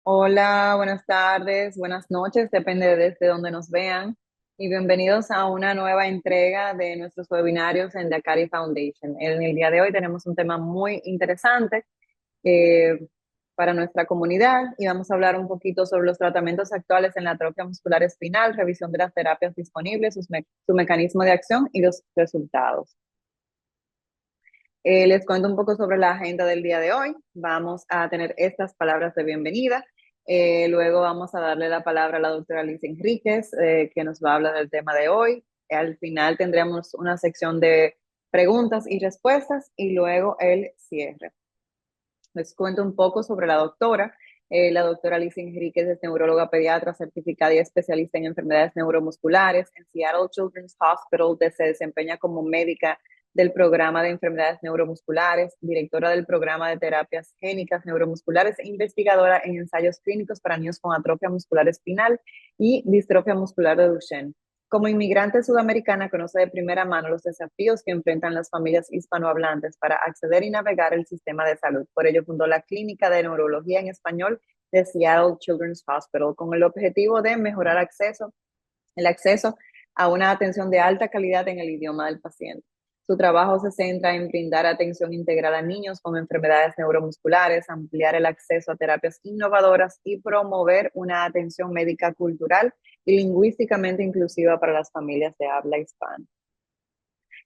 Hola, buenas tardes, buenas noches, depende desde donde nos vean. Y bienvenidos a una nueva entrega de nuestros webinarios en The Acari Foundation. En el día de hoy tenemos un tema muy interesante eh, para nuestra comunidad y vamos a hablar un poquito sobre los tratamientos actuales en la atrofia muscular espinal, revisión de las terapias disponibles, su mecanismo de acción y los resultados. Les cuento un poco sobre la agenda del día de hoy. Vamos a tener estas palabras de bienvenida. Luego vamos a darle la palabra a la doctora Liz Enríquez, que nos va a hablar del tema de hoy. Al final tendremos una sección de preguntas y respuestas y luego el cierre. Les cuento un poco sobre la doctora. La doctora Liz Enríquez es neuróloga pediatra certificada y especialista en enfermedades neuromusculares. En Seattle Children's Hospital se desempeña como médica del programa de enfermedades neuromusculares, directora del programa de terapias génicas neuromusculares e investigadora en ensayos clínicos para niños con atrofia muscular espinal y distrofia muscular de Duchenne. Como inmigrante sudamericana, conoce de primera mano los desafíos que enfrentan las familias hispanohablantes para acceder y navegar el sistema de salud. Por ello, fundó la Clínica de Neurología en Español de Seattle Children's Hospital con el objetivo de mejorar el acceso a una atención de alta calidad en el idioma del paciente. Su trabajo se centra en brindar atención integral a niños con enfermedades neuromusculares, ampliar el acceso a terapias innovadoras y promover una atención médica cultural y lingüísticamente inclusiva para las familias de habla hispana.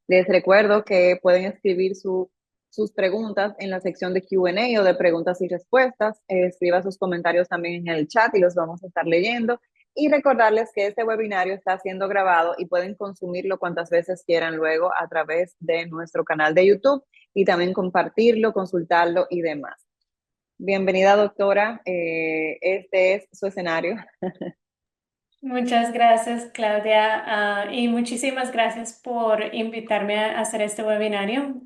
Les recuerdo que pueden escribir sus preguntas en la sección de Q&A o de preguntas y respuestas. Escriba sus comentarios también en el chat y los vamos a estar leyendo. Y recordarles que este webinario está siendo grabado y pueden consumirlo cuantas veces quieran luego a través de nuestro canal de YouTube y también compartirlo, consultarlo y demás. Bienvenida, doctora. Este es su escenario. Muchas gracias, Claudia, y muchísimas gracias por invitarme a hacer este webinario.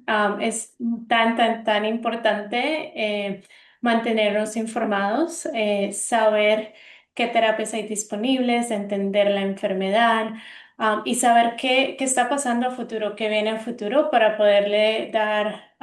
Es tan importante mantenernos informados, saber qué terapias hay disponibles, entender la enfermedad, y saber qué está pasando a futuro, qué viene a futuro para poderle dar,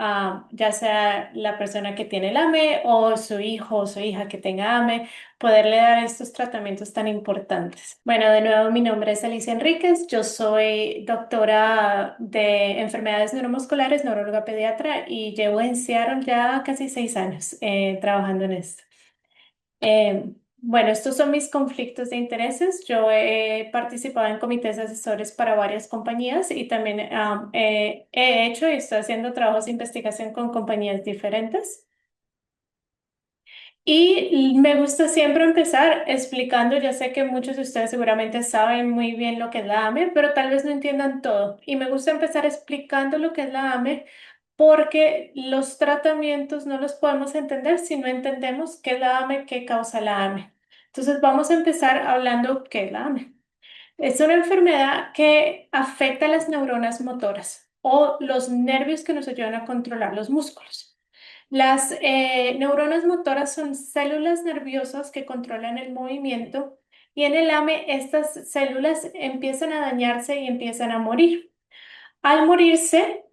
ya sea la persona que tiene el AME o su hijo o su hija que tenga AME, poderle dar estos tratamientos tan importantes. Bueno, de nuevo, mi nombre es Alicia Enríquez, yo soy doctora de enfermedades neuromusculares, neuróloga pediatra y llevo en Seattle ya casi 6 años trabajando en esto. Bueno, estos son mis conflictos de intereses. Yo he participado en comités asesores para varias compañías y también he hecho y estoy haciendo trabajos de investigación con compañías diferentes. Y me gusta siempre empezar explicando, ya sé que muchos de ustedes seguramente saben muy bien lo que es la AME, pero tal vez no entiendan todo. Y me gusta empezar explicando lo que es la AME porque los tratamientos no los podemos entender si no entendemos qué es la AME, qué causa la AME. Entonces vamos a empezar hablando qué es la AME. Es una enfermedad que afecta las neuronas motoras o los nervios que nos ayudan a controlar los músculos. Las neuronas motoras son células nerviosas que controlan el movimiento y en el AME estas células empiezan a dañarse y empiezan a morir. Al morirse,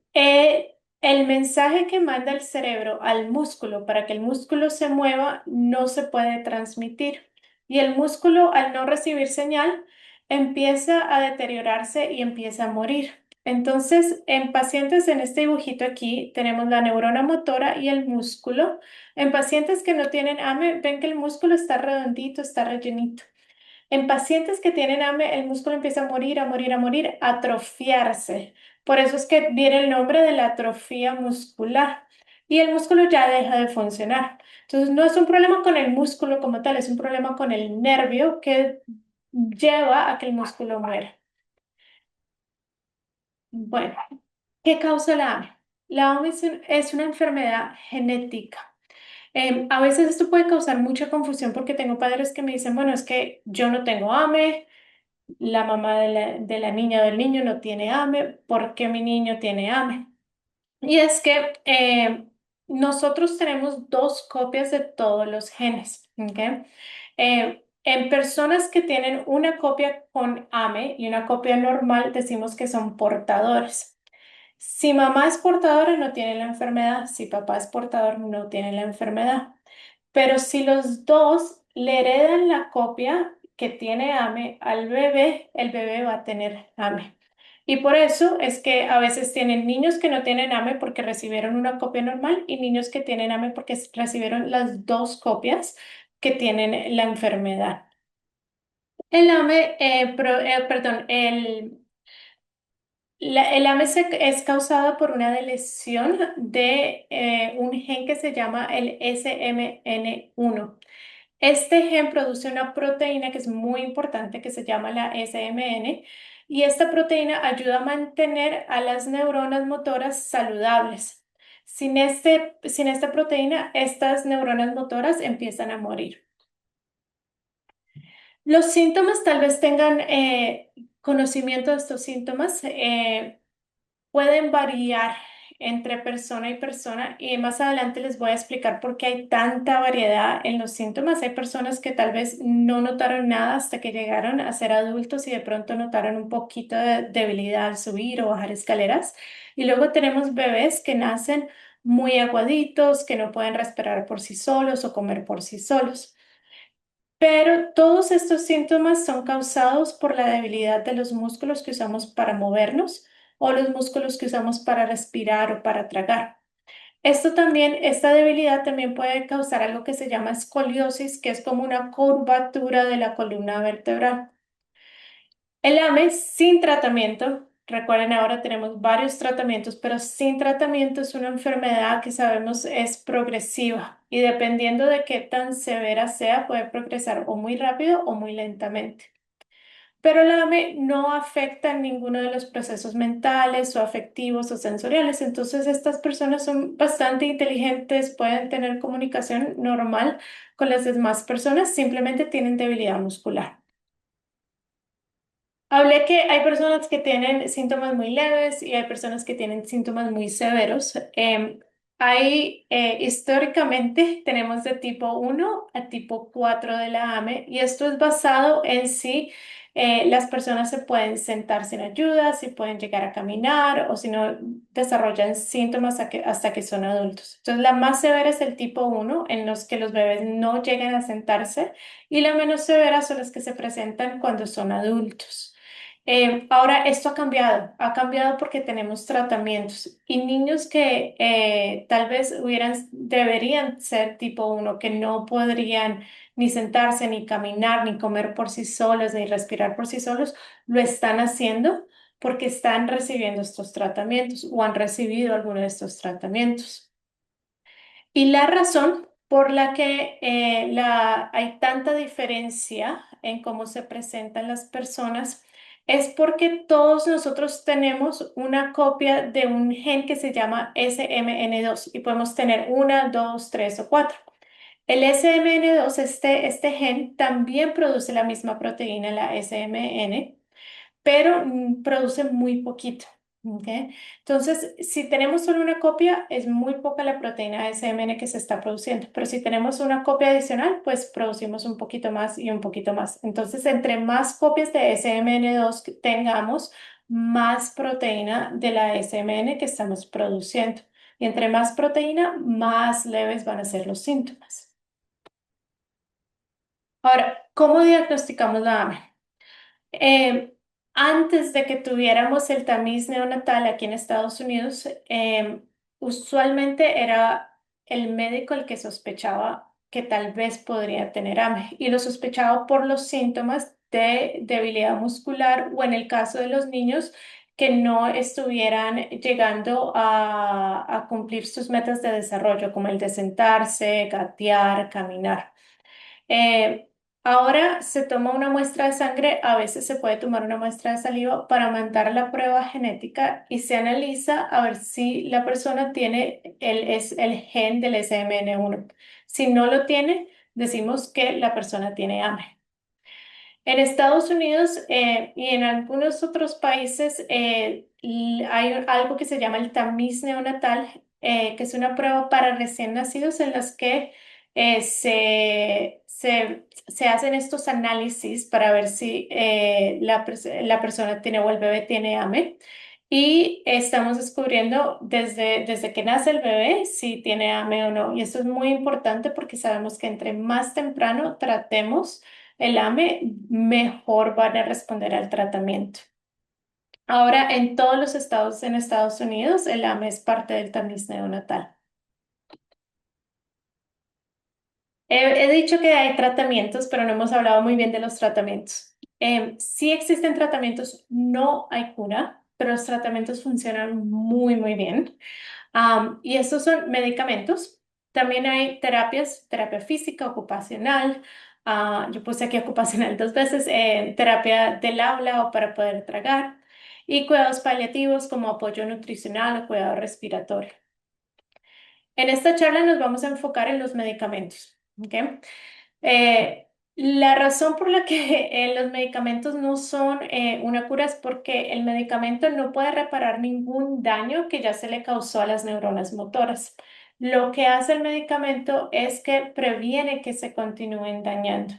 el mensaje que manda el cerebro al músculo para que el músculo se mueva no se puede transmitir y el músculo al no recibir señal empieza a deteriorarse y empieza a morir. Entonces, en pacientes en este dibujito aquí tenemos la neurona motora y el músculo. En pacientes que no tienen AME, ven que el músculo está redondito, está rellenito. En pacientes que tienen AME, el músculo empieza a morir, a morir, a morir, a atrofiarse. Por eso es que viene el nombre de la atrofia muscular. Y el músculo ya deja de funcionar. Entonces, no es un problema con el músculo como tal, es un problema con el nervio que lleva a que el músculo muera. Bueno, ¿qué causa la AME? La AME es una enfermedad genética. A veces esto puede causar mucha confusión porque tengo padres que me dicen, bueno, es que yo no tengo AME, la mamá de la niña o del niño no tiene AME, ¿por qué mi niño tiene AME? Y es que nosotros tenemos dos copias de todos los genes, ¿ok? En personas que tienen una copia con AME y una copia normal, decimos que son portadores. Si mamá es portadora, no tiene la enfermedad. Si papá es portador, no tiene la enfermedad. Pero si los dos le heredan la copia que tiene AME al bebé, el bebé va a tener AME. Y por eso es que a veces tienen niños que no tienen AME porque recibieron una copia normal y niños que tienen AME porque recibieron las dos copias que tienen la enfermedad. El AME, perdón, el AME es causado por una lesión de un gen que se llama el SMN1. Este gen produce una proteína que es muy importante que se llama la SMN y esta proteína ayuda a mantener a las neuronas motoras saludables. Sin esta proteína, estas neuronas motoras empiezan a morir. Los síntomas tal vez tengan conocimiento de estos síntomas. Pueden variar entre persona y persona y más adelante les voy a explicar por qué hay tanta variedad en los síntomas. Hay personas que tal vez no notaron nada hasta que llegaron a ser adultos y de pronto notaron un poquito de debilidad al subir o bajar escaleras. Y luego tenemos bebés que nacen muy aguaditos, que no pueden respirar por sí solos o comer por sí solos. Pero todos estos síntomas son causados por la debilidad de los músculos que usamos para movernos o los músculos que usamos para respirar o para tragar. Esta debilidad también puede causar algo que se llama escoliosis, que es como una curvatura de la columna vertebral. El AME sin tratamiento, recuerden ahora tenemos varios tratamientos, pero sin tratamiento es una enfermedad que sabemos es progresiva y dependiendo de qué tan severa sea, puede progresar o muy rápido o muy lentamente. Pero el AME no afecta ninguno de los procesos mentales o afectivos o sensoriales, entonces estas personas son bastante inteligentes, pueden tener comunicación normal con las demás personas, simplemente tienen debilidad muscular. Hablé que hay personas que tienen síntomas muy leves y hay personas que tienen síntomas muy severos. Históricamente tenemos de tipo 1 a tipo 4 de la AME y esto es basado en si las personas se pueden sentar sin ayuda, si pueden llegar a caminar o si no desarrollan síntomas hasta que son adultos. Entonces la más severa es el tipo 1 en los que los bebés no llegan a sentarse y la menos severa son las que se presentan cuando son adultos. Ahora, esto ha cambiado porque tenemos tratamientos y niños que tal vez deberían ser tipo 1, que no podrían ni sentarse, ni caminar, ni comer por sí solos, ni respirar por sí solos, lo están haciendo porque están recibiendo estos tratamientos o han recibido alguno de estos tratamientos. Y la razón por la que hay tanta diferencia en cómo se presentan las personas es porque todos nosotros tenemos una copia de un gen que se llama SMN2 y podemos tener una, dos, tres o cuatro. El SMN2, este gen, también produce la misma proteína, la SMN, pero produce muy poquito. ¿Ok? Entonces, si tenemos solo una copia, es muy poca la proteína SMN que se está produciendo, pero si tenemos una copia adicional, pues producimos un poquito más y un poquito más. Entonces, entre más copias de SMN2 que tengamos, más proteína de la SMN que estamos produciendo. Y entre más proteína, más leves van a ser los síntomas. Ahora, ¿cómo diagnosticamos la AME? Eh, Antes de que tuviéramos el tamiz neonatal aquí en Estados Unidos, usualmente era el médico el que sospechaba que tal vez podría tener AME y lo sospechaba por los síntomas de debilidad muscular o en el caso de los niños que no estuvieran llegando a cumplir sus metas de desarrollo, como el de sentarse, gatear, caminar. Eh, Ahora se toma una muestra de sangre, a veces se puede tomar una muestra de saliva para mandar la prueba genética y se analiza a ver si la persona tiene el gen del SMN1. Si no lo tiene, decimos que la persona tiene AME. En Estados Unidos y en algunos otros países hay algo que se llama el tamiz neonatal, que es una prueba para recién nacidos en las que se hacen estos análisis para ver si la persona tiene o el bebé tiene AME. Y estamos descubriendo desde que nace el bebé si tiene AME o no. Y esto es muy importante porque sabemos que entre más temprano tratemos el AME, mejor van a responder al tratamiento. Ahora, en todos los estados en Estados Unidos, el AME es parte del tamiz neonatal. He dicho que hay tratamientos, pero no hemos hablado muy bien de los tratamientos. Sí existen tratamientos, no hay cura, pero los tratamientos funcionan muy, muy bien. Y estos son medicamentos. También hay terapias, terapia física, ocupacional. Yo puse aquí ocupacional dos veces, terapia del habla o para poder tragar. Y cuidados paliativos como apoyo nutricional o cuidado respiratorio. En esta charla nos vamos a enfocar en los medicamentos. ¿Ok? La razón por la que los medicamentos no son una cura es porque el medicamento no puede reparar ningún daño que ya se le causó a las neuronas motoras. Lo que hace el medicamento es que previene que se continúen dañando.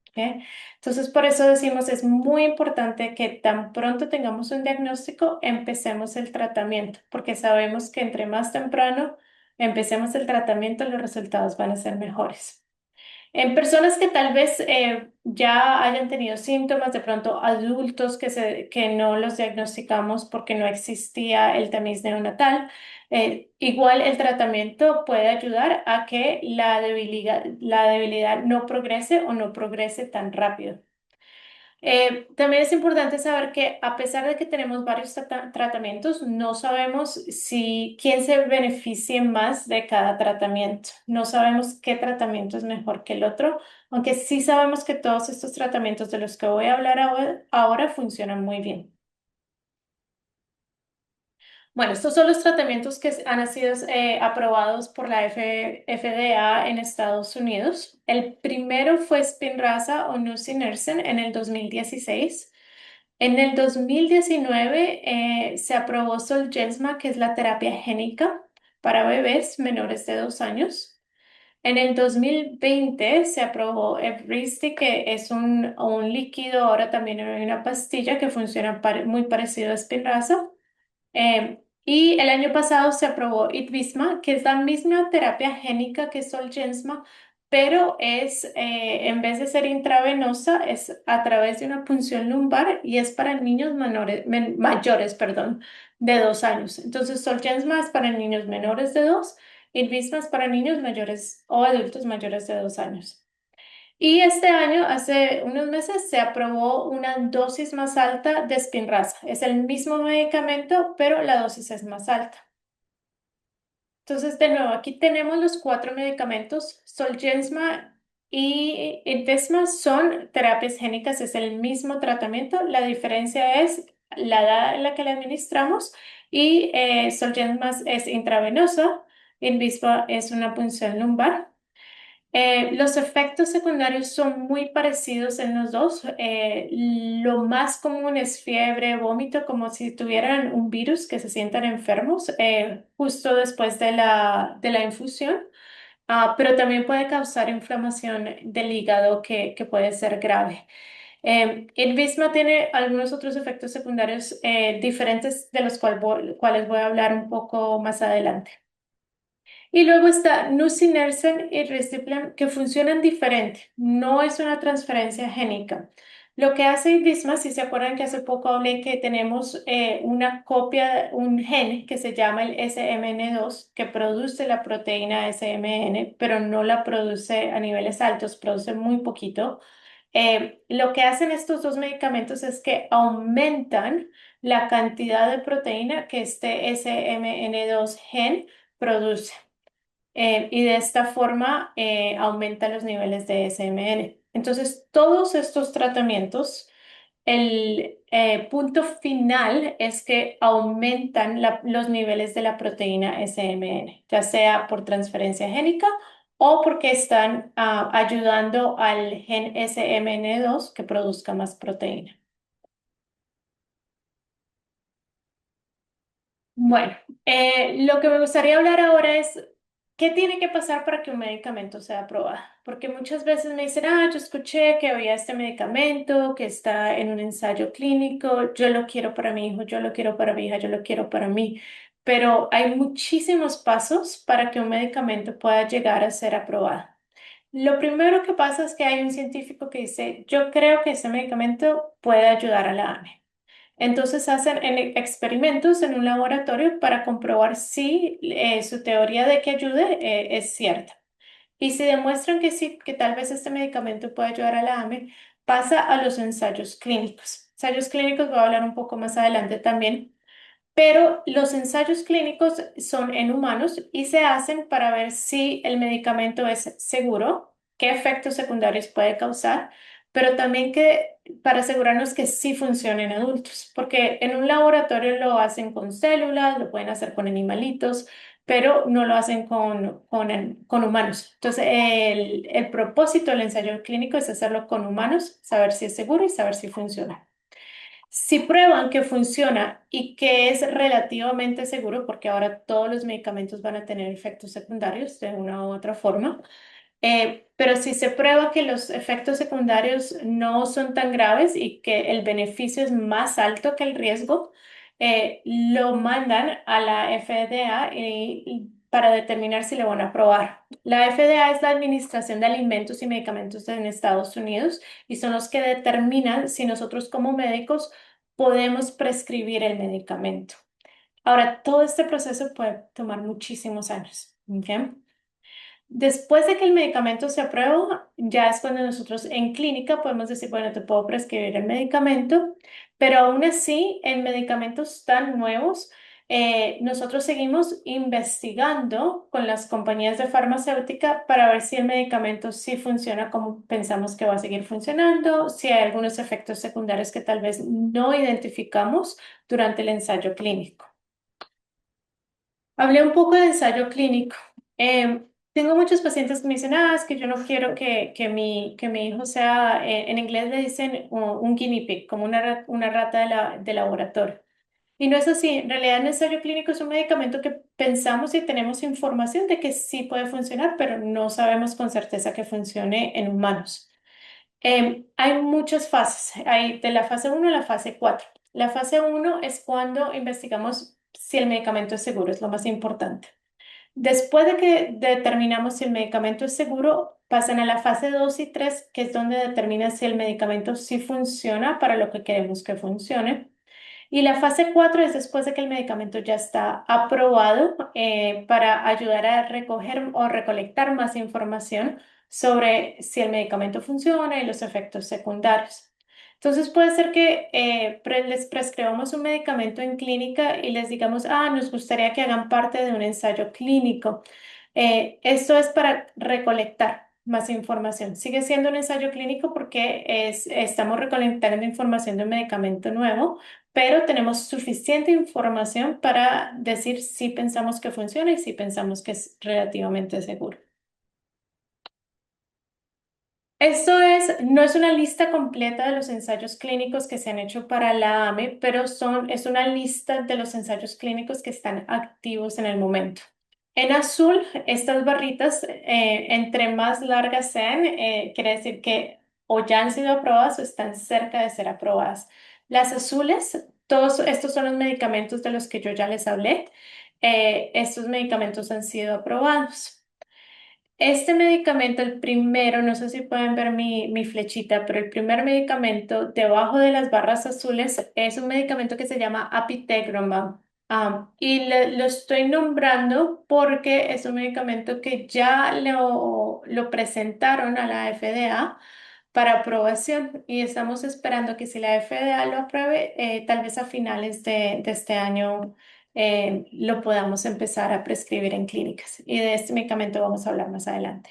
¿Ok? Entonces, por eso decimos, es muy importante que tan pronto tengamos un diagnóstico, empecemos el tratamiento, porque sabemos que entre más temprano empecemos el tratamiento, los resultados van a ser mejores. En personas que tal vez ya hayan tenido síntomas, de pronto adultos que no los diagnosticamos porque no existía el tamiz neonatal, igual el tratamiento puede ayudar a que la debilidad no progrese o no progrese tan rápido. También es importante saber que a pesar de que tenemos varios tratamientos, no sabemos si quién se beneficie más de cada tratamiento. No sabemos qué tratamiento es mejor que el otro, aunque sí sabemos que todos estos tratamientos de los que voy a hablar ahora funcionan muy bien. Bueno, estos son los tratamientos que han sido aprobados por la FDA en Estados Unidos. El primero fue Spinraza o Nusinersen en el 2016. En el 2019 se aprobó Zolgensma, que es la terapia génica para bebés menores de 2 años. En el 2020 se aprobó Evrysdi, que es un líquido, ahora también hay una pastilla que funciona muy parecido a Spinraza. Y el año pasado se aprobó Itvisma, que es la misma terapia génica que Zolgensma, pero en vez de ser intravenosa, es a través de una punción lumbar y es para niños mayores, perdón, de 2 años. Entonces, Zolgensma es para niños menores de 2, Itvisma es para niños mayores o adultos mayores de 2 años. Y este año, hace unos meses, se aprobó una dosis más alta de Spinraza. Es el mismo medicamento, pero la dosis es más alta. Entonces, de nuevo, aquí tenemos los cuatro medicamentos. Zolgensma y Evrysdi son terapias génicas, es el mismo tratamiento. La diferencia es la edad en la que le administramos y Zolgensma es intravenosa, Evrysdi es una punción lumbar. Los efectos secundarios son muy parecidos en los dos. Lo más común es fiebre, vómito, como si tuvieran un virus que se sientan enfermos justo después de la infusión. Pero también puede causar inflamación del hígado que puede ser grave. El Visma tiene algunos otros efectos secundarios diferentes de los cuales voy a hablar un poco más adelante. Y luego está Nusinersen y Risdiplam, que funcionan diferente. No es una transferencia génica. Lo que hace Visma, si se acuerdan que hace poco hablé que tenemos una copia, un gen que se llama el SMN2, que produce la proteína SMN, pero no la produce a niveles altos, produce muy poquito. Lo que hacen estos dos medicamentos es que aumentan la cantidad de proteína que este SMN2 gen produce. Y de esta forma aumenta los niveles de SMN. Entonces, todos estos tratamientos, el punto final es que aumentan los niveles de la proteína SMN, ya sea por transferencia génica o porque están ayudando al gen SMN2 que produzca más proteína. Bueno, lo que me gustaría hablar ahora es ¿qué tiene que pasar para que un medicamento sea aprobado? Porque muchas veces me dicen, ah, yo escuché que había este medicamento que está en un ensayo clínico, yo lo quiero para mi hijo, yo lo quiero para mi hija, yo lo quiero para mí. Pero hay muchísimos pasos para que un medicamento pueda llegar a ser aprobado. Lo primero que pasa es que hay un científico que dice, yo creo que ese medicamento puede ayudar a la AME. Entonces hacen experimentos en un laboratorio para comprobar si su teoría de que ayude es cierta. Y si demuestran que sí, que tal vez este medicamento puede ayudar a la AME, pasa a los ensayos clínicos. Ensayos clínicos voy a hablar un poco más adelante también, pero los ensayos clínicos son en humanos y se hacen para ver si el medicamento es seguro, qué efectos secundarios puede causar, pero también que para asegurarnos que sí funcione en adultos, porque en un laboratorio lo hacen con células, lo pueden hacer con animalitos, pero no lo hacen con humanos. Entonces, el propósito del ensayo clínico es hacerlo con humanos, saber si es seguro y saber si funciona. Si prueban que funciona y que es relativamente seguro, porque ahora todos los medicamentos van a tener efectos secundarios de una u otra forma, pero si se prueba que los efectos secundarios no son tan graves y que el beneficio es más alto que el riesgo, lo mandan a la FDA para determinar si le van a aprobar. La FDA es la Administración de Alimentos y Medicamentos en Estados Unidos y son los que determinan si nosotros como médicos podemos prescribir el medicamento. Ahora, todo este proceso puede tomar muchísimos años. ¿Ok? Después de que el medicamento se aprueba, ya es cuando nosotros en clínica podemos decir, bueno, te puedo prescribir el medicamento, pero aún así, en medicamentos tan nuevos, nosotros seguimos investigando con las compañías de farmacéutica para ver si el medicamento sí funciona como pensamos que va a seguir funcionando, si hay algunos efectos secundarios que tal vez no identificamos durante el ensayo clínico. Hablé un poco de ensayo clínico. Tengo muchos pacientes que me dicen, ah, es que yo no quiero que mi hijo sea, en inglés le dicen un guinea pig, como una rata de laboratorio. Y no es así. En realidad, el ensayo clínico es un medicamento que pensamos y tenemos información de que sí puede funcionar, pero no sabemos con certeza que funcione en humanos. Hay muchas fases. Hay de la fase uno a la fase 4. La fase uno es cuando investigamos si el medicamento es seguro, es lo más importante. Después de que determinamos si el medicamento es seguro, pasan a la fase 2 y 3, que es donde determina si el medicamento sí funciona para lo que queremos que funcione. Y la fase 4 es después de que el medicamento ya está aprobado para ayudar a recoger o recolectar más información sobre si el medicamento funciona y los efectos secundarios. Entonces puede ser que les prescribamos un medicamento en clínica y les digamos, ah, nos gustaría que hagan parte de un ensayo clínico. Esto es para recolectar más información. Sigue siendo un ensayo clínico porque estamos recolectando información de un medicamento nuevo, pero tenemos suficiente información para decir si pensamos que funciona y si pensamos que es relativamente seguro. No es una lista completa de los ensayos clínicos que se han hecho para la AME, pero es una lista de los ensayos clínicos que están activos en el momento. En azul, estas barritas, entre más largas sean, quiere decir que o ya han sido aprobadas o están cerca de ser aprobadas. Las azules, todos estos son los medicamentos de los que yo ya les hablé. Estos medicamentos han sido aprobados. Este medicamento, el primero, no sé si pueden ver mi flechita, pero el primer medicamento debajo de las barras azules es un medicamento que se llama apitegromab. Y lo estoy nombrando porque es un medicamento que ya lo presentaron a la FDA para aprobación y estamos esperando que si la FDA lo apruebe, tal vez a finales de este año lo podamos empezar a prescribir en clínicas. Y de este medicamento vamos a hablar más adelante.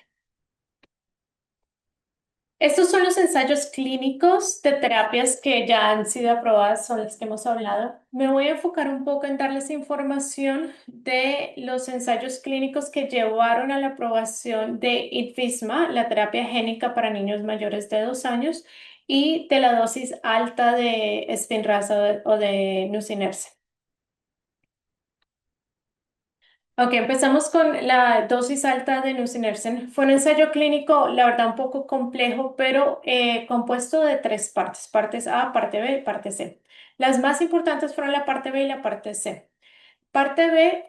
Estos son los ensayos clínicos de terapias que ya han sido aprobadas, son las que hemos hablado. Me voy a enfocar un poco en darles información de los ensayos clínicos que llevaron a la aprobación de ITVISMA, la terapia génica para niños mayores de 2 años, y de la dosis alta de Spinraza o de nusinersen. Ok, empezamos con la dosis alta de nusinersen. Fue un ensayo clínico, la verdad, un poco complejo, pero compuesto de tres partes, partes A, parte B y parte C. Las más importantes fueron la parte B y la parte C. Parte B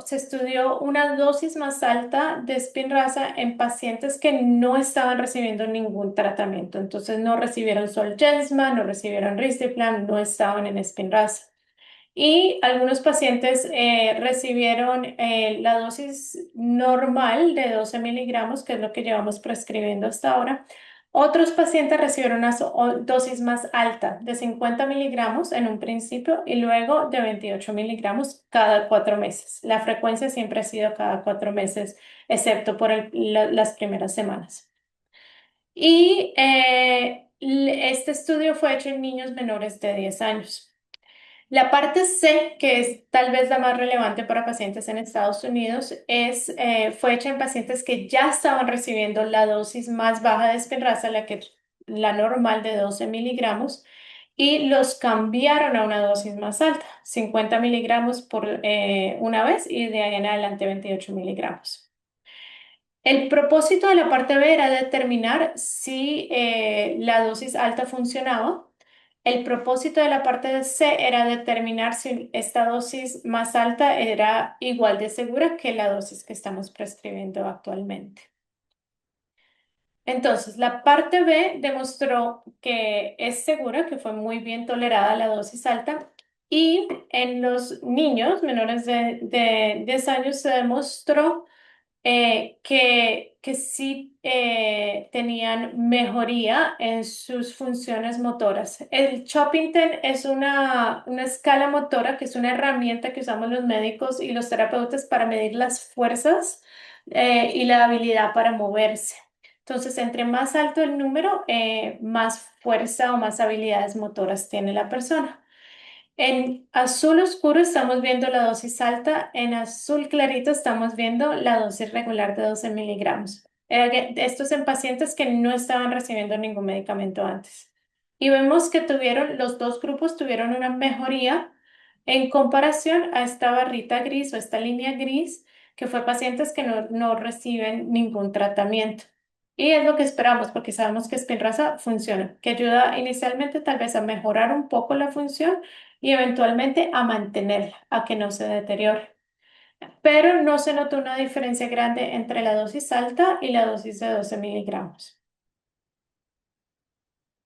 se estudió una dosis más alta de Spinraza en pacientes que no estaban recibiendo ningún tratamiento. Entonces no recibieron Zolgensma, no recibieron Risdiplam, no estaban en Spinraza. Y algunos pacientes recibieron la dosis normal de 12 miligramos, que es lo que llevamos prescribiendo hasta ahora. Otros pacientes recibieron una dosis más alta de 50 miligramos en un principio y luego de 28 miligramos cada 4 meses. La frecuencia siempre ha sido cada 4 meses, excepto por las primeras semanas. Y este estudio fue hecho en niños menores de 10 años. La parte C, que es tal vez la más relevante para pacientes en Estados Unidos, fue hecha en pacientes que ya estaban recibiendo la dosis más baja de Spinraza, la normal de 12 miligramos, y los cambiaron a una dosis más alta, 50 miligramos por una vez y de ahí en adelante 28 miligramos. El propósito de la parte B era determinar si la dosis alta funcionaba. El propósito de la parte C era determinar si esta dosis más alta era igual de segura que la dosis que estamos prescribiendo actualmente. Entonces, la parte B demostró que es segura, que fue muy bien tolerada la dosis alta. Y en los niños menores de 10 años se demostró que sí tenían mejoría en sus funciones motoras. El Choppington es una escala motora que es una herramienta que usamos los médicos y los terapeutas para medir las fuerzas y la habilidad para moverse. Entonces, entre más alto el número, más fuerza o más habilidades motoras tiene la persona. En azul oscuro estamos viendo la dosis alta, en azul clarito estamos viendo la dosis regular de 12 miligramos. Esto es en pacientes que no estaban recibiendo ningún medicamento antes. Y vemos que los dos grupos tuvieron una mejoría en comparación a esta barrita gris o esta línea gris, que fue pacientes que no reciben ningún tratamiento. Y es lo que esperamos porque sabemos que Spinraza funciona, que ayuda inicialmente tal vez a mejorar un poco la función y eventualmente a mantenerla, a que no se deteriore. Pero no se notó una diferencia grande entre la dosis alta y la dosis de 12 miligramos.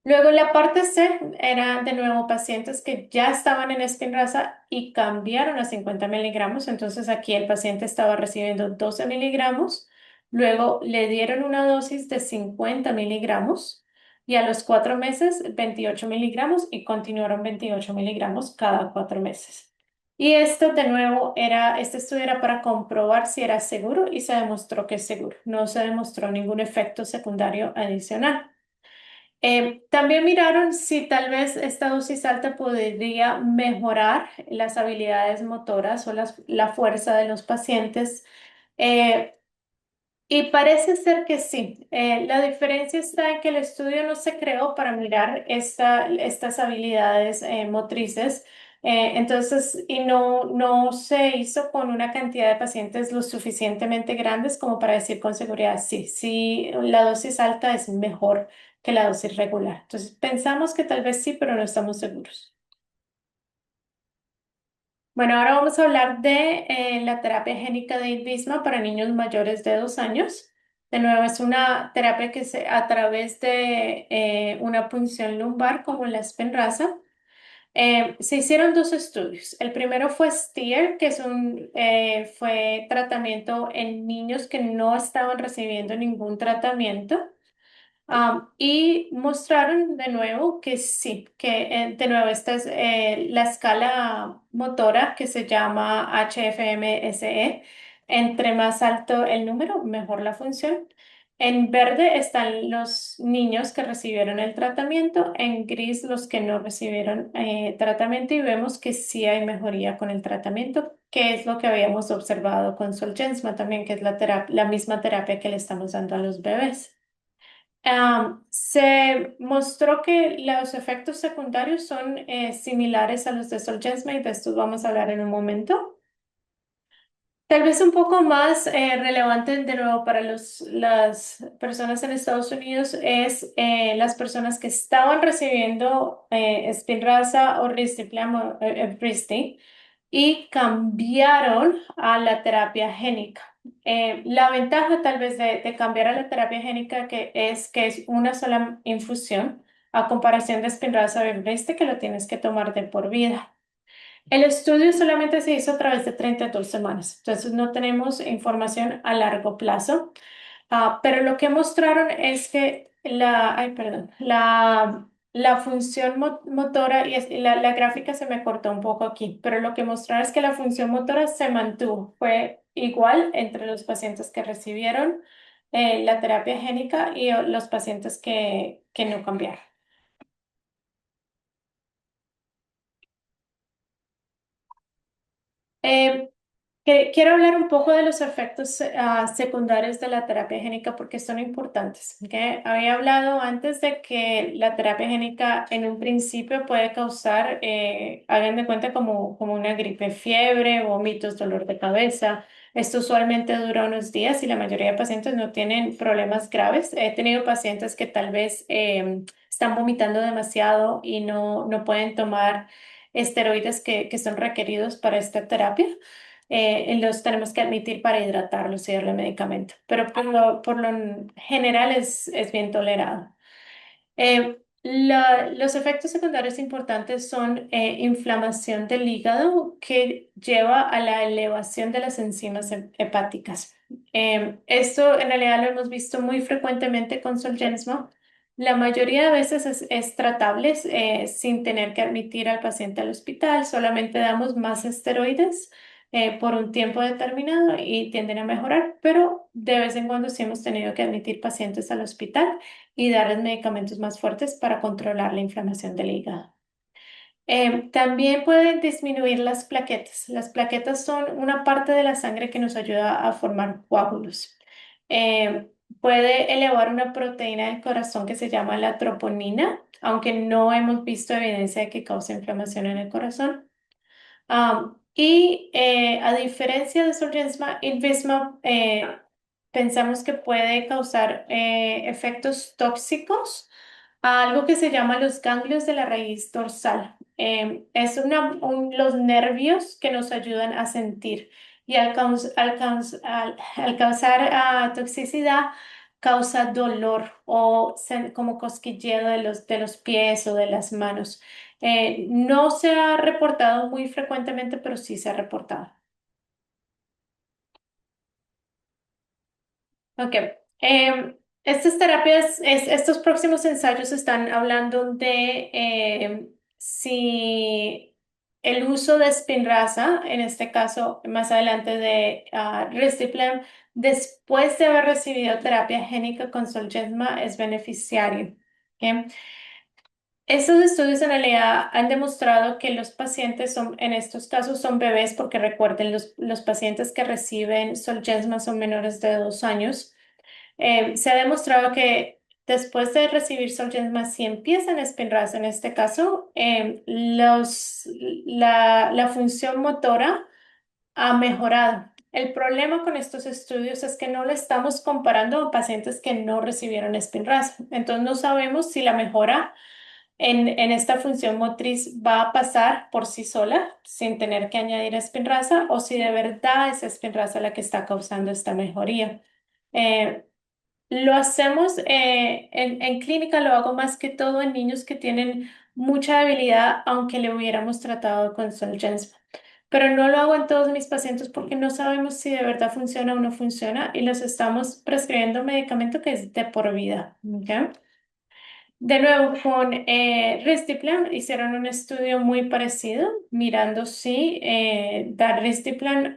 Luego la parte C eran de nuevo pacientes que ya estaban en Spinraza y cambiaron a 50 miligramos. Entonces aquí el paciente estaba recibiendo 12 miligramos, luego le dieron una dosis de 50 miligramos y a los 4 meses 28 miligramos y continuaron 28 miligramos cada 4 meses. Y esto de nuevo este estudio era para comprobar si era seguro y se demostró que es seguro. No se demostró ningún efecto secundario adicional. También miraron si tal vez esta dosis alta podría mejorar las habilidades motoras o la fuerza de los pacientes. Eh, y parece ser que sí. La diferencia está en que el estudio no se creó para mirar estas habilidades motrices. Entonces, y no se hizo con una cantidad de pacientes lo suficientemente grandes como para decir con seguridad, sí, sí, la dosis alta es mejor que la dosis regular. Entonces, pensamos que tal vez sí, pero no estamos seguros. Bueno, ahora vamos a hablar de la terapia génica de Ibisma para niños mayores de 2 años. De nuevo, es una terapia a través de una punción lumbar como la Spinraza. Se hicieron dos estudios. El primero fue STEER, que fue tratamiento en niños que no estaban recibiendo ningún tratamiento. Y mostraron de nuevo que sí, que de nuevo esta es la escala motora que se llama HFMSE. Entre más alto el número, mejor la función. En verde están los niños que recibieron el tratamiento, en gris los que no recibieron tratamiento y vemos que sí hay mejoría con el tratamiento, que es lo que habíamos observado con Zolgensma también, que es la misma terapia que le estamos dando a los bebés. Se mostró que los efectos secundarios son similares a los de Zolgensma y de estos vamos a hablar en un momento. Tal vez un poco más relevante de nuevo para las personas en Estados Unidos es las personas que estaban recibiendo Spinraza o Risdiplam o Evrysdi y cambiaron a la terapia génica. La ventaja tal vez de cambiar a la terapia génica que es una sola infusión a comparación de Spinraza o Evrysdi que lo tienes que tomar de por vida. El estudio solamente se hizo a través de 32 semanas, entonces no tenemos información a largo plazo. Pero lo que mostraron es que la función motora, y la gráfica se me cortó un poco aquí, pero lo que mostraron es que la función motora se mantuvo, fue igual entre los pacientes que recibieron la terapia génica y los pacientes que no cambiaron. Eh, Quiero hablar un poco de los efectos secundarios de la terapia génica porque son importantes. ¿Ok? Había hablado antes de que la terapia génica en un principio puede causar, hagan de cuenta, como una gripe, fiebre, vómitos, dolor de cabeza. Esto usualmente dura unos días y la mayoría de pacientes no tienen problemas graves. He tenido pacientes que tal vez están vomitando demasiado y no pueden tomar esteroides que son requeridos para esta terapia. Los tenemos que admitir para hidratarlos y darle medicamento, pero por lo general es bien tolerado. Los efectos secundarios importantes son inflamación del hígado que lleva a la elevación de las enzimas hepáticas. Esto en realidad lo hemos visto muy frecuentemente con Zolgensma. La mayoría de veces es tratable sin tener que admitir al paciente al hospital. Solamente damos más esteroides por un tiempo determinado y tienden a mejorar, pero de vez en cuando sí hemos tenido que admitir pacientes al hospital y darles medicamentos más fuertes para controlar la inflamación del hígado. También pueden disminuir las plaquetas. Las plaquetas son una parte de la sangre que nos ayuda a formar coágulos. Puede elevar una proteína del corazón que se llama la troponina, aunque no hemos visto evidencia de que cause inflamación en el corazón. A diferencia de Zolgensma, Ilvisma pensamos que puede causar efectos tóxicos a algo que se llama los ganglios de la raíz dorsal. Es los nervios que nos ayudan a sentir y al causar toxicidad causa dolor o como cosquilleo de los pies o de las manos. No se ha reportado muy frecuentemente, pero sí se ha reportado. Ok. Estas terapias, estos próximos ensayos están hablando de si el uso de Spinraza, en este caso más adelante de Risdiplam, después de haber recibido terapia génica con Zolgensma, es beneficiario. ¿Ok? Estos estudios en realidad han demostrado que los pacientes son, en estos casos, son bebés, porque recuerden, los pacientes que reciben Zolgensma son menores de 2 años. Se ha demostrado que después de recibir Zolgensma, si empiezan Spinraza en este caso, la función motora ha mejorado. El problema con estos estudios es que no le estamos comparando a pacientes que no recibieron Spinraza. Entonces no sabemos si la mejora en esta función motriz va a pasar por sí sola sin tener que añadir Spinraza o si de verdad es Spinraza la que está causando esta mejoría. Eh, lo hacemos en clínica, lo hago más que todo en niños que tienen mucha debilidad, aunque le hubiéramos tratado con Zolgensma. Pero no lo hago en todos mis pacientes porque no sabemos si de verdad funciona o no funciona y los estamos prescribiendo medicamento que es de por vida. ¿Ok? De nuevo, con Risdiplam hicieron un estudio muy parecido, mirando si dar Risdiplam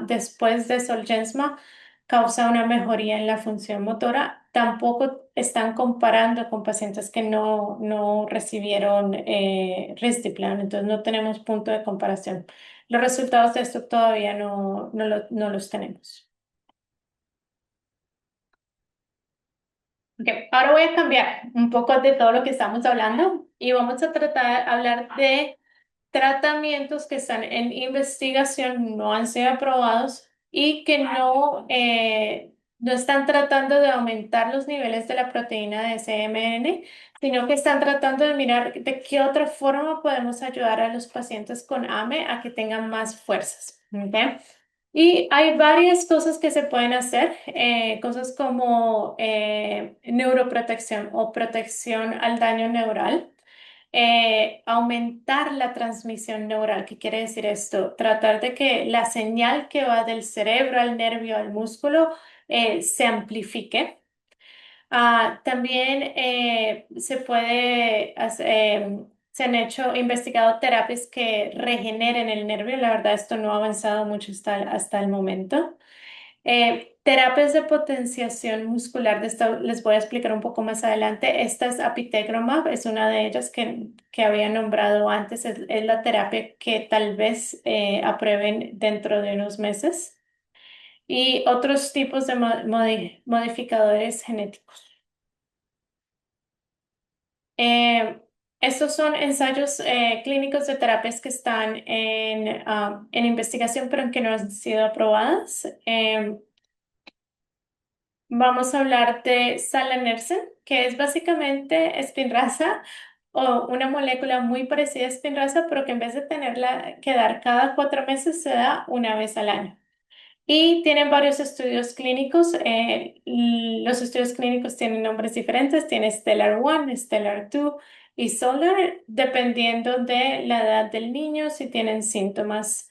después de Zolgensma causa una mejoría en la función motora. Tampoco están comparando con pacientes que no recibieron Risdiplam, entonces no tenemos punto de comparación. Los resultados de esto todavía no los tenemos. Ok, ahora voy a cambiar un poco de todo lo que estamos hablando y vamos a tratar de hablar de tratamientos que están en investigación, no han sido aprobados y que no están tratando de aumentar los niveles de la proteína de SMN, sino que están tratando de mirar de qué otra forma podemos ayudar a los pacientes con AME a que tengan más fuerzas. ¿Ok? Y hay varias cosas que se pueden hacer, cosas como neuroprotección o protección al daño neural, aumentar la transmisión neural. ¿Qué quiere decir esto? Tratar de que la señal que va del cerebro al nervio al músculo se amplifique. También se han investigado terapias que regeneren el nervio. La verdad, esto no ha avanzado mucho hasta el momento. Terapias de potenciación muscular, de esto les voy a explicar un poco más adelante. Esta es apitegromab, es una de ellas que había nombrado antes. Es la terapia que tal vez aprueben dentro de unos meses. Y otros tipos de modificadores genéticos. Eh, Estos son ensayos clínicos de terapias que están en investigación, pero que no han sido aprobadas. Vamos a hablar de salanersen, que es básicamente Spinraza o una molécula muy parecida a Spinraza, pero que en vez de tenerla que dar cada 4 meses, se da una vez al año. Y tienen varios estudios clínicos. Los estudios clínicos tienen nombres diferentes. Tiene Stellar 1, Stellar 2 y Solar, dependiendo de la edad del niño, si tienen síntomas.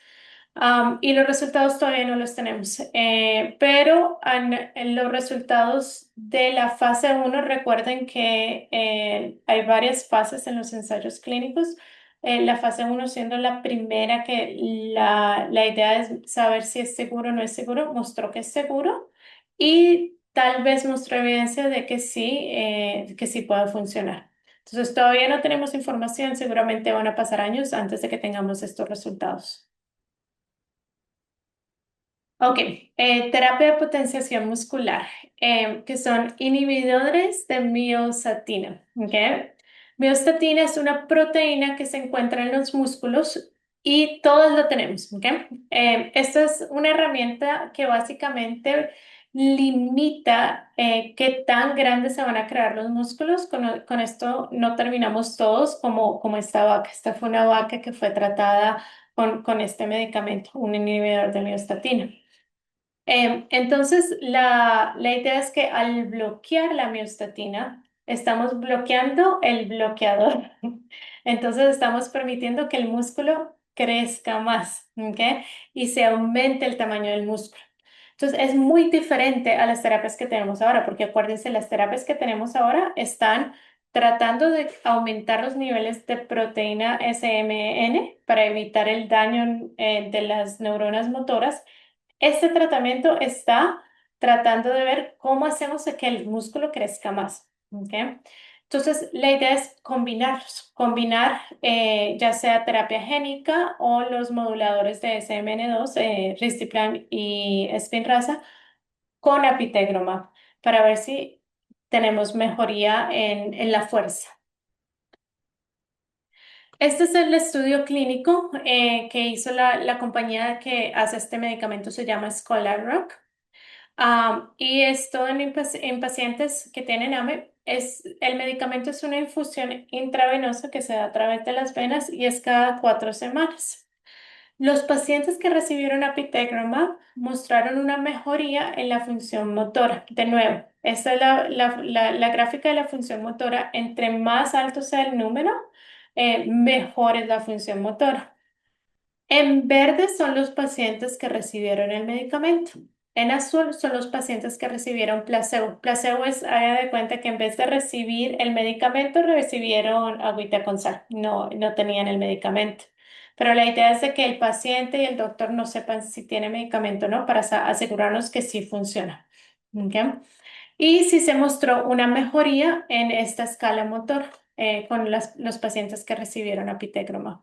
Y los resultados todavía no los tenemos. Pero en los resultados de la fase uno, recuerden que hay varias fases en los ensayos clínicos. La fase uno siendo la primera, que la idea es saber si es seguro o no es seguro, mostró que es seguro y tal vez mostró evidencia de que sí puede funcionar. Entonces todavía no tenemos información, seguramente van a pasar años antes de que tengamos estos resultados. Ok, terapia de potenciación muscular, que son inhibidores de miostatina. ¿Ok? Miostatina es una proteína que se encuentra en los músculos y todos lo tenemos. ¿Ok? Esta es una herramienta que básicamente limita qué tan grandes se van a crear los músculos. Con esto no terminamos todos como esta vaca. Esta fue una vaca que fue tratada con este medicamento, un inhibidor de miostatina. Entonces, la idea es que al bloquear la miostatina, estamos bloqueando el bloqueador. Entonces, estamos permitiendo que el músculo crezca más, ¿ok? Y se aumente el tamaño del músculo. Entonces, es muy diferente a las terapias que tenemos ahora, porque acuérdense, las terapias que tenemos ahora están tratando de aumentar los niveles de proteína SMN para evitar el daño de las neuronas motoras. Este tratamiento está tratando de ver cómo hacemos que el músculo crezca más. ¿Ok? Entonces, la idea es combinarlos, combinar ya sea terapia génica o los moduladores de SMN2, Risdiplam y Spinraza, con apitegromab para ver si tenemos mejoría en la fuerza. Este es el estudio clínico que hizo la compañía que hace este medicamento, se llama Scholar Rock. Y esto en pacientes que tienen AME. El medicamento es una infusión intravenosa que se da a través de las venas y es cada 4 semanas. Los pacientes que recibieron apitegromab mostraron una mejoría en la función motora. De nuevo, esta es la gráfica de la función motora. Entre más alto sea el número, mejor es la función motora. En verde son los pacientes que recibieron el medicamento. En azul son los pacientes que recibieron placebo. Placebo es, haga de cuenta que en vez de recibir el medicamento, recibieron agüita con sal. No, no tenían el medicamento. Pero la idea es de que el paciente y el doctor no sepan si tiene medicamento o no, para asegurarnos que sí funciona. ¿Ok? Y sí se mostró una mejoría en esta escala motor con los pacientes que recibieron apitegromab.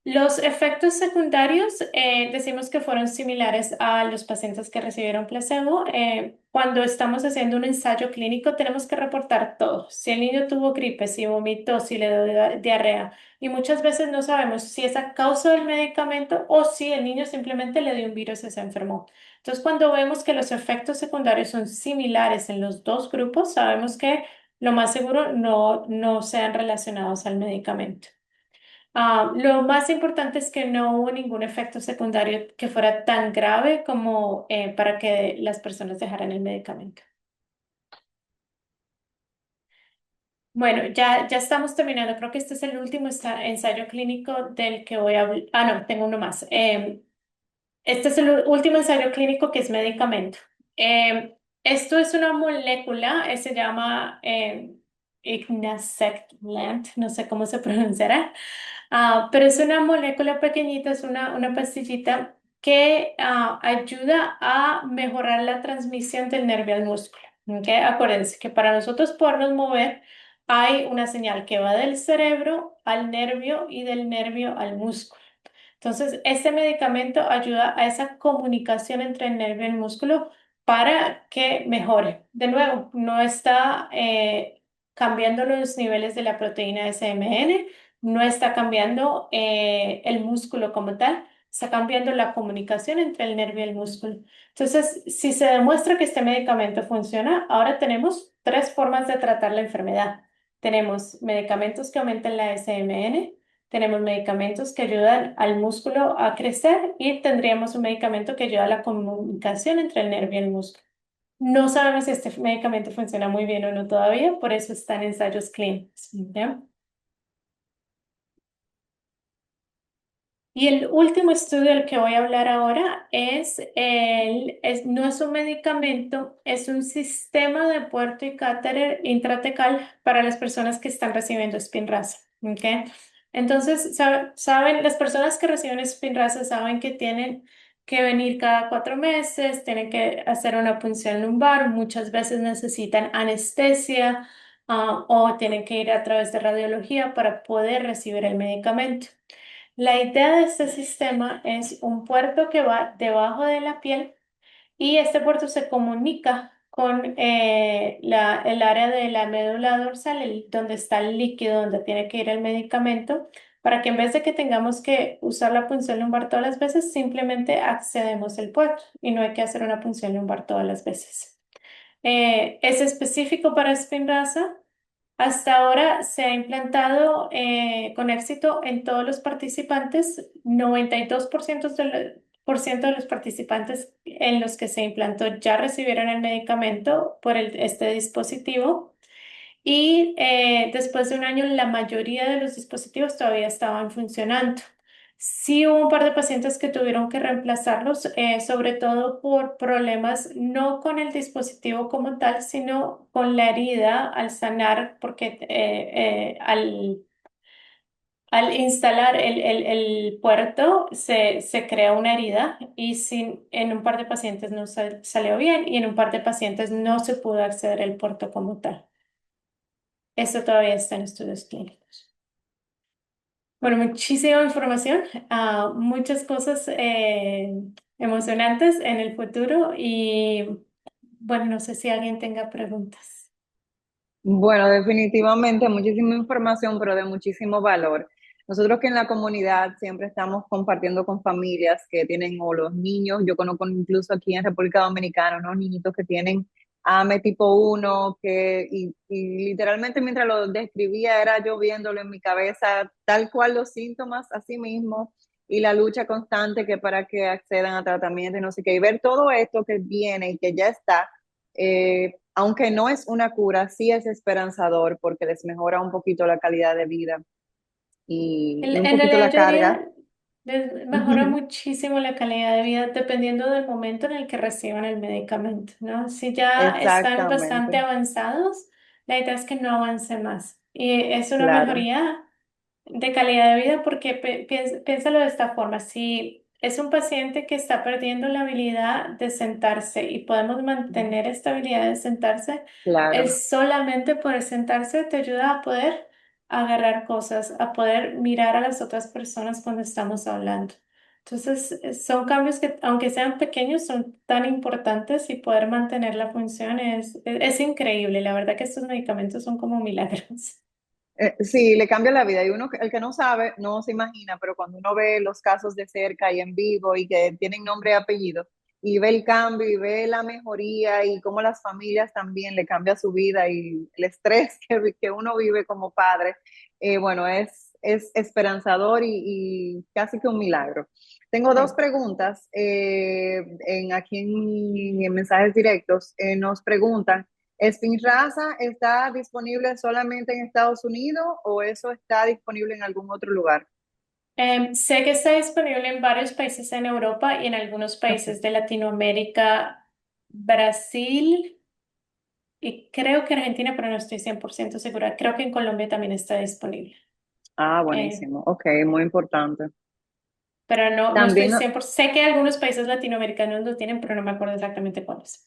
Los efectos secundarios decimos que fueron similares a los pacientes que recibieron placebo. Cuando estamos haciendo un ensayo clínico tenemos que reportar todo. Si el niño tuvo gripe, si vomitó, si le dio diarrea y muchas veces no sabemos si es a causa del medicamento o si el niño simplemente le dio un virus y se enfermó. Entonces cuando vemos que los efectos secundarios son similares en los dos grupos, sabemos que lo más seguro no sean relacionados al medicamento. Lo más importante es que no hubo ningún efecto secundario que fuera tan grave como para que las personas dejaran el medicamento. Bueno, ya estamos terminando. Creo que este es el último ensayo clínico del que voy a hablar. Ah, no, tengo uno más. Este es el último ensayo clínico que es medicamento. Esto es una molécula, se llama Ignacectlant, no sé cómo se pronunciará. Pero es una molécula pequeñita, es una pastillita que ayuda a mejorar la transmisión del nervio al músculo. ¿Ok? Acuérdense que para nosotros podernos mover hay una señal que va del cerebro al nervio y del nervio al músculo. Entonces, este medicamento ayuda a esa comunicación entre el nervio y el músculo para que mejore. De nuevo, no está cambiando los niveles de la proteína SMN, no está cambiando el músculo como tal, está cambiando la comunicación entre el nervio y el músculo. Entonces, si se demuestra que este medicamento funciona, ahora tenemos tres formas de tratar la enfermedad. Tenemos medicamentos que aumentan la SMN, tenemos medicamentos que ayudan al músculo a crecer y tendríamos un medicamento que ayuda a la comunicación entre el nervio y el músculo. No sabemos si este medicamento funciona muy bien o no todavía, por eso están en ensayos clínicos. ¿Ya? Y el último estudio del que voy a hablar ahora no es un medicamento, es un sistema de puerto y catéter intratecal para las personas que están recibiendo Spinraza. ¿Ok? Entonces, saben, las personas que reciben Spinraza saben que tienen que venir cada 4 meses, tienen que hacer una punción lumbar, muchas veces necesitan anestesia, o tienen que ir a través de radiología para poder recibir el medicamento. La idea de este sistema es un puerto que va debajo de la piel y este puerto se comunica con el área de la médula dorsal, donde está el líquido, donde tiene que ir el medicamento, para que en vez de que tengamos que usar la punción lumbar todas las veces, simplemente accedemos el puerto y no hay que hacer una punción lumbar todas las veces. Es específico para Spinraza. Hasta ahora se ha implantado con éxito en todos los participantes. 92% por ciento de los participantes en los que se implantó ya recibieron el medicamento por este dispositivo. Y después de un año, la mayoría de los dispositivos todavía estaban funcionando. Sí hubo un par de pacientes que tuvieron que reemplazarlos, sobre todo por problemas no con el dispositivo como tal, sino con la herida al sanar, porque al instalar el puerto se crea una herida y en un par de pacientes no salió bien y en un par de pacientes no se pudo acceder al puerto como tal. Esto todavía está en estudios clínicos. Bueno, muchísima información, muchas cosas emocionantes en el futuro y bueno, no sé si alguien tenga preguntas. Bueno, definitivamente muchísima información, pero de muchísimo valor. Nosotros que en la comunidad siempre estamos compartiendo con familias que tienen o los niños, yo conozco incluso aquí en República Dominicana unos niñitos que tienen AME tipo 1 y literalmente mientras lo describía era yo viéndolo en mi cabeza, tal cual los síntomas así mismo y la lucha constante que para que accedan a tratamiento y no sé qué, y ver todo esto que viene y que ya está, aunque no es una cura, sí es esperanzador porque les mejora un poquito la calidad de vida y un En poquito realidad la yo carga. diría, mejora muchísimo la calidad de vida dependiendo del momento en el que reciban el medicamento, ¿no? Si ya están bastante Exactamente, avanzados, la idea es que no avance más. Y es una claro. mejoría de calidad de vida porque piénsalo de esta forma, si es un paciente que está perdiendo la habilidad de sentarse y podemos mantener esta habilidad de sentarse, el Claro, solamente poder sentarse te ayuda a poder a agarrar cosas, a poder mirar a las otras personas cuando estamos hablando. Entonces, son cambios que, aunque sean pequeños, son tan importantes y poder mantener la función es increíble. La verdad que estos medicamentos son como milagros. Sí, le cambia la vida. Y uno, el que no sabe, no se imagina, pero cuando uno ve los casos de cerca y en vivo y que tienen nombre y apellido, y ve el cambio y ve la mejoría y cómo las familias también le cambia su vida y el estrés que uno vive como padre, bueno, es esperanzador y casi que un milagro. Tengo dos Sí. preguntas aquí en mensajes directos. Nos preguntan. ¿Spinraza está disponible solamente en Estados Unidos o eso está disponible en algún otro lugar? Sé que está disponible en varios países en Europa y en algunos Ok. países de Latinoamérica, Brasil y creo que Argentina, pero no estoy 100% segura. Creo que en Colombia también está disponible. Ah, Eh, buenísimo. Ok, muy importante. pero no estoy También, 100%. Sé que algunos países latinoamericanos lo tienen, pero no me acuerdo exactamente cuáles.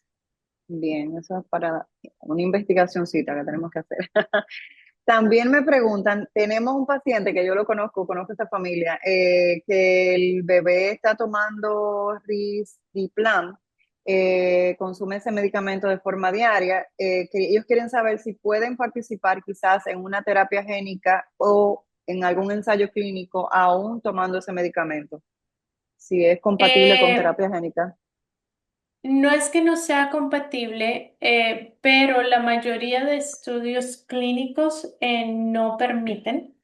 bien, eso es para una investigacióncita que tenemos que hacer. También me preguntan, tenemos un paciente que yo lo conozco, conozco a esta familia, que el bebé está tomando Risdiplam, consume ese medicamento de forma diaria, que ellos quieren saber si pueden participar quizás en una terapia génica o en algún ensayo clínico aún tomando ese medicamento, si es compatible con Eh, terapia génica. no es que no sea compatible, pero la mayoría de estudios clínicos no permiten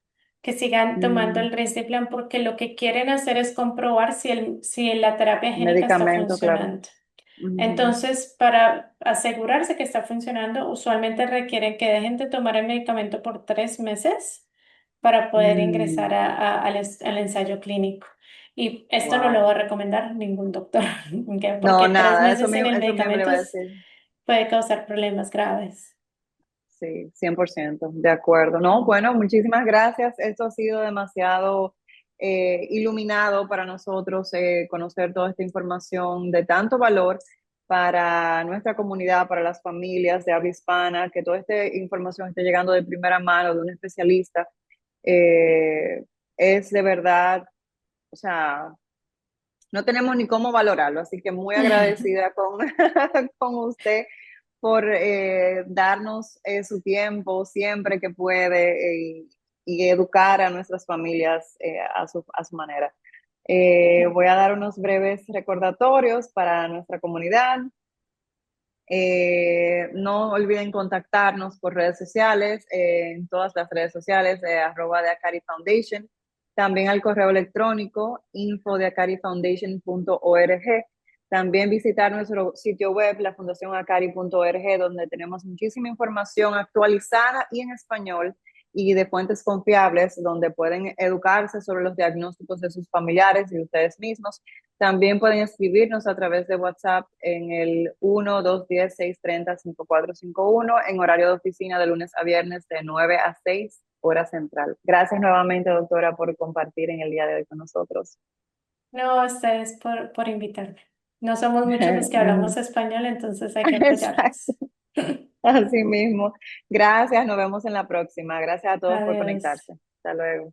que sigan tomando Mm, el Risdiplam porque lo que quieren hacer es comprobar si la terapia génica está medicamento, claro. funcionando. Ujú. Entonces, para asegurarse que está funcionando, usualmente requieren que dejen de tomar el medicamento por 3 meses para poder ingresar Mm, al ensayo clínico. Y esto no lo va wow. a recomendar ningún doctor, ¿ok? No, Porque tres nada, meses sin el eso mismo le medicamento iba a decir. puede causar problemas graves. Sí, 100%, de acuerdo. No, bueno, muchísimas gracias. Esto ha sido demasiado iluminado para nosotros conocer toda esta información de tanto valor para nuestra comunidad, para las familias de habla hispana, que toda esta información esté llegando de primera mano de un especialista. eh, es de verdad, o sea, no tenemos ni cómo valorarlo, así que muy agradecida con, con usted por darnos su tiempo siempre que puede y educar a nuestras familias a su manera. Voy a dar unos breves recordatorios para nuestra comunidad. No olviden contactarnos por redes sociales, en todas las redes sociales, @ de Acari Foundation, también al correo electrónico info@acarifoundation.org. También visitar nuestro sitio web, lafundacionacari.org, donde tenemos muchísima información actualizada y en español y de fuentes confiables, donde pueden educarse sobre los diagnósticos de sus familiares y de ustedes mismos. También pueden escribirnos a través de WhatsApp en el 1-210-630-5451 en horario de oficina de lunes a viernes de 9 a 6 hora central. Gracias nuevamente, doctora, por compartir en el día de hoy con nosotros. No, a ustedes por invitarme. No somos muchos los que hablamos español, entonces hay que Exacto, apoyarnos. así mismo. Gracias, nos vemos en la próxima. Gracias a todos por Adiós. conectarse. Hasta luego.